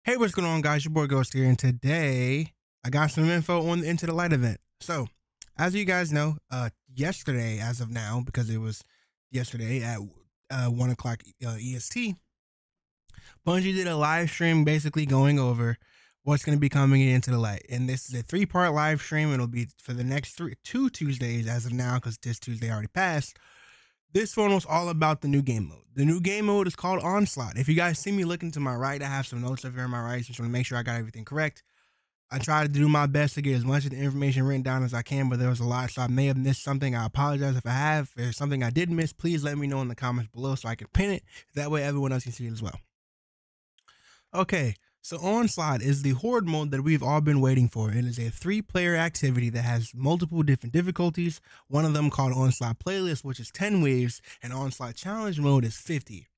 Hey, what's going on, guys? Your boy Ghost here, and today I got some info on the Into the Light event. So, as you guys know, yesterday, as of now, because it was yesterday at 1 o'clock EST, Bungie did a live stream basically going over what's going to be coming into the light. And this is a 3-part live stream. It'll be for the next two Tuesdays as of now, because this Tuesday already passed. This one was all about the new game mode. The new game mode is called Onslaught. If you guys see me looking to my right, I have some notes up here on my right. Just want to make sure I got everything correct. I try to do my best to get as much of the information written down as I can, but there was a lot, so I may have missed something. I apologize if I have. If there's something I did miss, please let me know in the comments below so I can pin it. That way everyone else can see it as well. Okay, so Onslaught is the Horde mode that we've all been waiting for. It is a 3-player activity that has multiple different difficulties. One of them called Onslaught Playlist, which is 10 waves, and Onslaught Challenge mode is 50.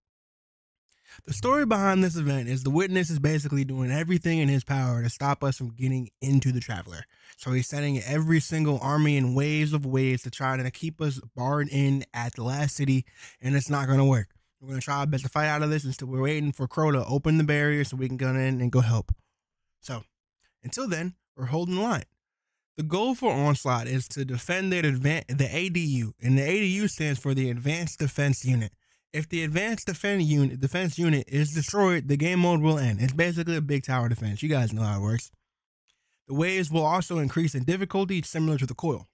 The story behind this event is the Witness is basically doing everything in his power to stop us from getting into the Traveler. So he's sending every single army in waves of waves to try to keep us barred in at the last city, and it's not going to work. We're going to try our best to fight out of this until we're waiting for Crow to open the barrier so we can go in and go help. So, until then, we're holding the line. The goal for Onslaught is to defend the ADU, and the ADU stands for the Advanced Defense Unit. If the Advanced Defense Unit is destroyed, the game mode will end. It's basically a big tower defense. You guys know how it works. The waves will also increase in difficulty, similar to the coil.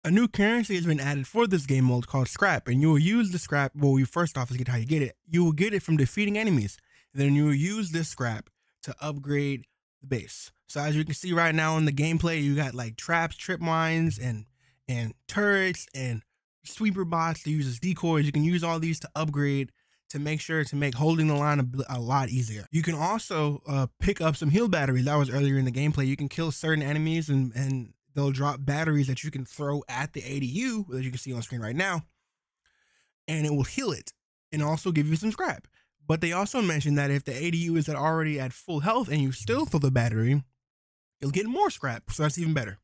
A new currency has been added for this game mode called Scrap, and you will use the Scrap. Well, first off, let's get how you get it. You will get it from defeating enemies. And then you will use this Scrap to upgrade the base. So as you can see right now in the gameplay, you got like traps, trip mines, and turrets, and sweeper bots to use as decoys. You can use all these to upgrade to make sure to make holding the line a lot easier. You can also pick up some heal batteries. That was earlier in the gameplay. You can kill certain enemies and they'll drop batteries that you can throw at the ADU, that you can see on screen right now, and it will heal it and also give you some scrap. But they also mentioned that if the ADU is already at full health and you still throw the battery, you'll get more scrap, so that's even better.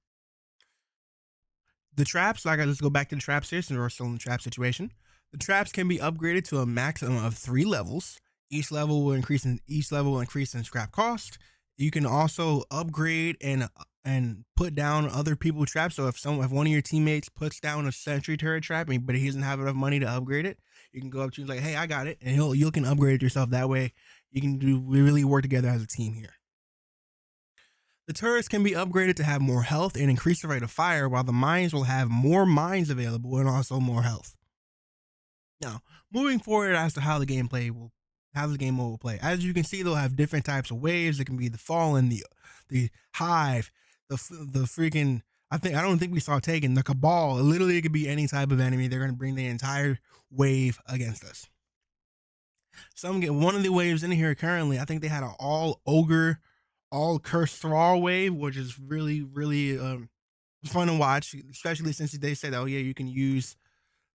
The traps, let's go back to the traps here since we're still in the trap situation. The traps can be upgraded to a maximum of 3 levels. Each level will increase in scrap cost. You can also upgrade and put down other people's traps. So if one of your teammates puts down a sentry turret trap, but he doesn't have enough money to upgrade it, you can go up to him like, "Hey, I got it," and you can upgrade it yourself. That way, you can really work together as a team here. The turrets can be upgraded to have more health and increase the rate of fire, while the mines will have more mines available and also more health. Now, moving forward as to how the game mode will play. As you can see, they'll have different types of waves. It can be the Fallen, the Hive, the freaking, I don't think we saw Taken, the Cabal. Literally, it could be any type of enemy. They're going to bring the entire wave against us. One of the waves in here currently, I think they had an all ogre, all cursed thrall wave, which is really fun to watch, especially since they said, "Oh yeah, you can use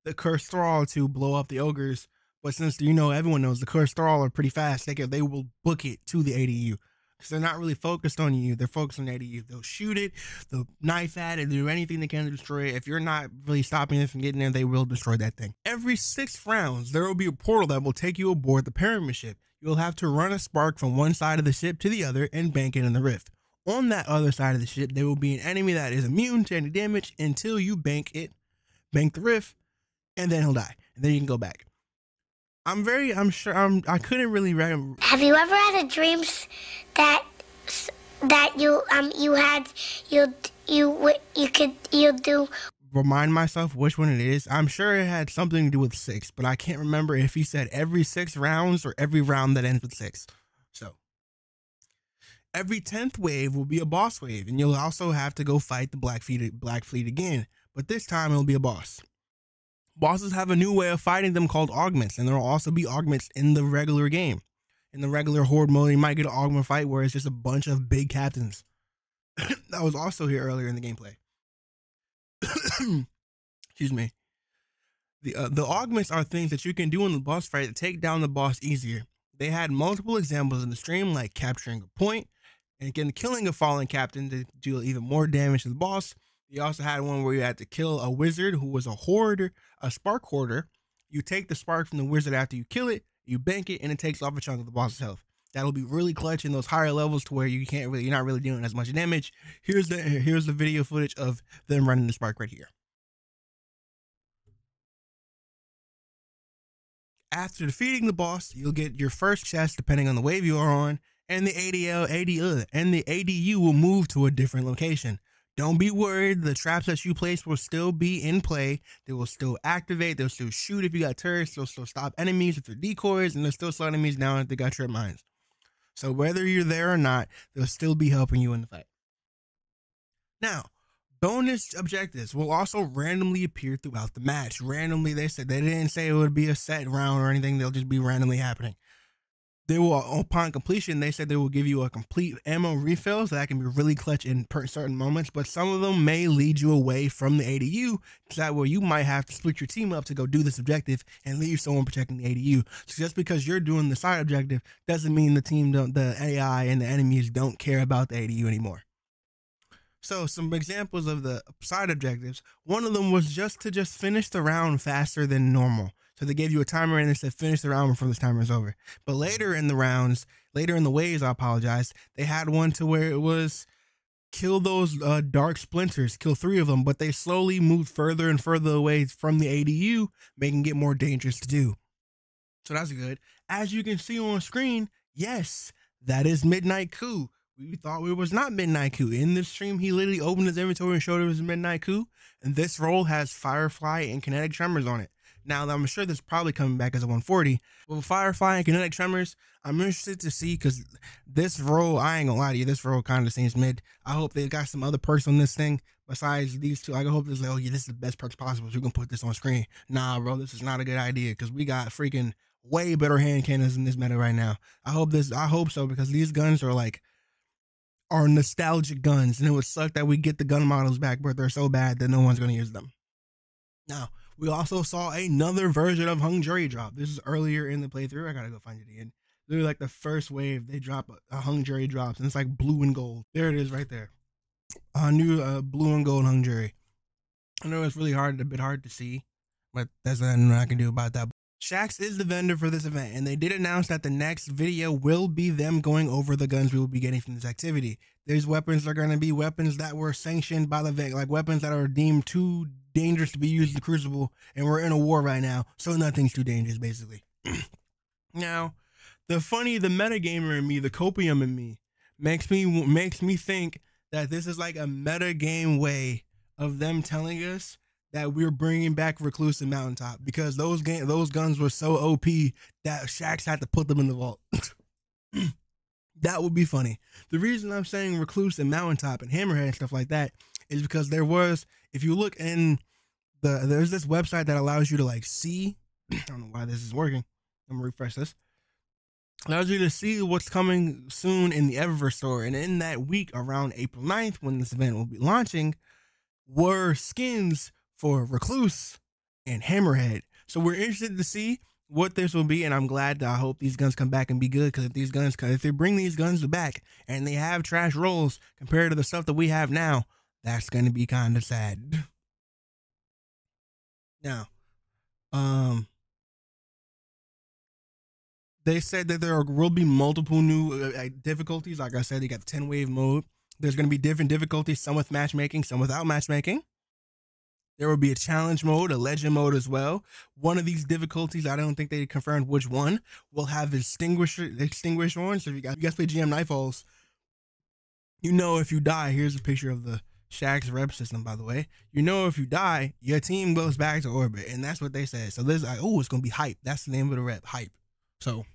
the cursed thrall to blow up the ogres." But since everyone knows the cursed thrall are pretty fast, they will book it to the ADU because they're not really focused on you. They're focused on the ADU. They'll shoot it, they'll knife at it, do anything they can to destroy it. If you're not really stopping it from getting there, they will destroy that thing. Every 6 rounds, there will be a portal that will take you aboard the pyramid ship. You'll have to run a spark from one side of the ship to the other and bank it in the rift. On that other side of the ship, there will be an enemy that is immune to any damage until you bank the rift, and then he'll die. And then you can go back. I couldn't really. Have you ever had a dream that you do? Remind myself which one it is. I'm sure it had something to do with 6, but I can't remember if he said every 6 rounds or every round that ends with 6. So every 10th wave will be a boss wave, and you'll also have to go fight the Black Fleet again, but this time it'll be a boss. Bosses have a new way of fighting them called augments, and there will also be augments in the regular game. In the regular Horde mode, you might get an augment fight where it's just a bunch of big captains. That was also here earlier in the gameplay. Excuse me. The augments are things that you can do in the boss fight to take down the boss easier. They had multiple examples in the stream, like capturing a point and again killing a fallen captain to do even more damage to the boss. You also had one where you had to kill a wizard who was a spark hoarder. You take the spark from the wizard after you kill it, you bank it, and it takes off a chunk of the boss's health. That'll be really clutch in those higher levels to where you're not really doing as much damage. Here's the video footage of them running the spark right here. After defeating the boss, you'll get your first chest depending on the wave you are on, and the ADU will move to a different location. Don't be worried, the traps that you place will still be in play. They will still activate, they'll still shoot if you got turrets, they'll still stop enemies with their decoys, and they'll still slow enemies down if they got trip mines. So whether you're there or not, they'll still be helping you in the fight. Now, bonus objectives will also randomly appear throughout the match. Randomly, they didn't say it would be a set round or anything, they'll just be randomly happening. They will, upon completion, they said they will give you a complete ammo refill, so that can be really clutch in certain moments, but some of them may lead you away from the ADU, so that way you might have to split your team up to go do this objective and leave someone protecting the ADU. So just because you're doing the side objective doesn't mean the AI and the enemies don't care about the ADU anymore. So some examples of the side objectives, one of them was just to finish the round faster than normal. So they gave you a timer and they said finish the round before this timer is over. But later in the waves, I apologize, they had one to where it was kill those dark splinters, kill 3 of them, but they slowly moved further and further away from the ADU, making it more dangerous to do. So that's good. As you can see on screen, yes, that is Midnight Coup. We thought it was not Midnight Coup. In this stream, he literally opened his inventory and showed it was Midnight Coup. And this role has Firefly and Kinetic Tremors on it. Now, I'm sure this is probably coming back as a 140. With Firefly and Kinetic Tremors, I'm interested to see, because this role, I ain't gonna lie to you, this role kind of seems mid. I hope they got some other perks on this thing besides these two. I hope this is like, oh yeah, this is the best perks possible, so we can put this on screen. Nah, bro, this is not a good idea, because we got freaking way better hand cannons in this meta right now. I hope so, because these guns are nostalgic guns, and it would suck that we get the gun models back, but they're so bad that no one's gonna use them. Now, we also saw another version of Hung Jury drop. This is earlier in the playthrough. I gotta go find it again. Literally like the first wave, they drop a Hung Jury drops, and it's like blue and gold. There it is right there. A new blue and gold Hung Jury. I know it's really a bit hard to see, but there's nothing I can do about that. Shaxx is the vendor for this event, and they did announce that the next video will be them going over the guns we will be getting from this activity. These weapons are going to be weapons that were sanctioned by the vet, like weapons that are deemed too dangerous to be used in Crucible, and we're in a war right now, so nothing's too dangerous, basically. Now, the metagamer in me, the copium in me, makes me think that this is like a metagame way of them telling us that we're bringing back Recluse and Mountaintop, because those guns were so OP that Shaxx had to put them in the vault. That would be funny. The reason I'm saying Recluse and Mountaintop and Hammerhead and stuff like that is because if you look in there's this website that allows you to like see, I don't know why this is working. I'm gonna refresh this. Allows you to see what's coming soon in the Eververse store, and in that week around April 9th, when this event will be launching, were skins for Recluse and Hammerhead. So we're interested to see what this will be, and I'm glad that I hope these guns come back and be good, because if they bring these guns back and they have trash rolls compared to the stuff that we have now, that's going to be kind of sad. Now, they said that there will be multiple new difficulties. Like I said, you got the 10-wave mode. There's going to be different difficulties, some with matchmaking, some without matchmaking. There will be a challenge mode, a legend mode as well. One of these difficulties, I don't think they confirmed which one, will have extinguished on. So if you guys play GM Nightfalls, you know if you die, here's a picture of the Shaxx rep system, by the way. You know if you die, your team goes back to orbit, and that's what they said. So there's like, oh, it's going to be hype. That's the name of the rep, hype. So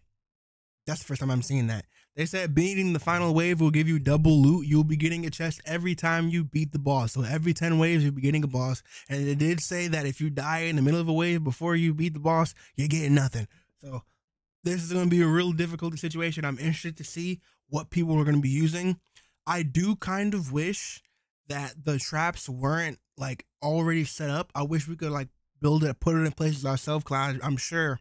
that's the first time I'm seeing that. They said beating the final wave will give you double loot. You'll be getting a chest every time you beat the boss. So every 10 waves, you'll be getting a boss. And it did say that if you die in the middle of a wave before you beat the boss, you're getting nothing. So this is going to be a real difficult situation. I'm interested to see what people are going to be using. I do kind of wish that the traps weren't like already set up. I wish we could like build it, put it in places ourselves. Cause I'm sure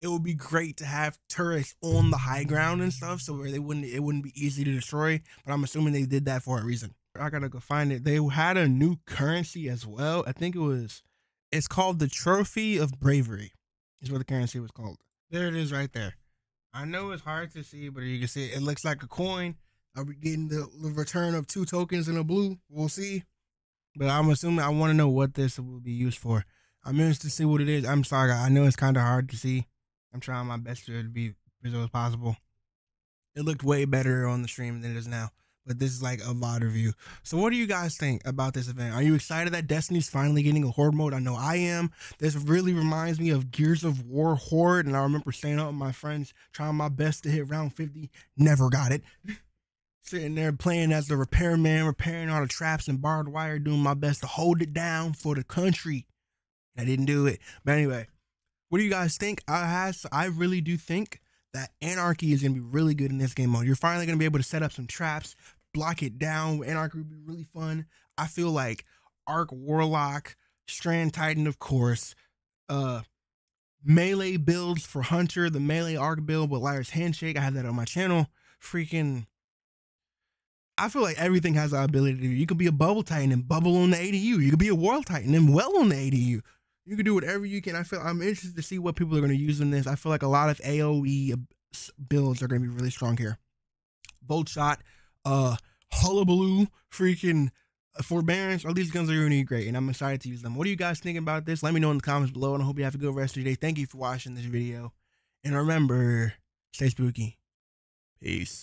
it would be great to have turrets on the high ground and stuff, so where it wouldn't be easy to destroy. But I'm assuming they did that for a reason. I gotta go find it. They had a new currency as well. I think it's called the Trophy of Bravery, is what the currency was called. There it is right there. I know it's hard to see, but you can see it looks like a coin. Are we getting the return of 2 tokens in a blue? We'll see. But I'm assuming I want to know what this will be used for. I'm interested to see what it is. I'm sorry, I know it's kind of hard to see. I'm trying my best to be visual as possible. It looked way better on the stream than it is now. But this is like a VOD review. So what do you guys think about this event? Are you excited that Destiny's finally getting a Horde mode? I know I am. This really reminds me of Gears of War Horde. And I remember staying up with my friends, trying my best to hit round 50. Never got it. Sitting there playing as the repairman, repairing all the traps and barbed wire, doing my best to hold it down for the country. I didn't do it. But anyway, what do you guys think? I really do think that Anarchy is going to be really good in this game mode. You're finally going to be able to set up some traps, block it down. Anarchy will be really fun. I feel like Arc Warlock, Strand Titan, of course, melee builds for Hunter, the melee Arc build with Liar's Handshake. I have that on my channel. Freaking, I feel like everything has the ability to do. You could be a Bubble Titan and bubble on the ADU. You could be a World Titan and well on the ADU. You can do whatever you can. I'm interested to see what people are going to use in this. I feel like a lot of AoE builds are going to be really strong here. Volt Shot, Hullabaloo, freaking Forbearance. All these guns are going to be great, and I'm excited to use them. What do you guys think about this? Let me know in the comments below, and I hope you have a good rest of your day. Thank you for watching this video. And remember, stay spooky. Peace.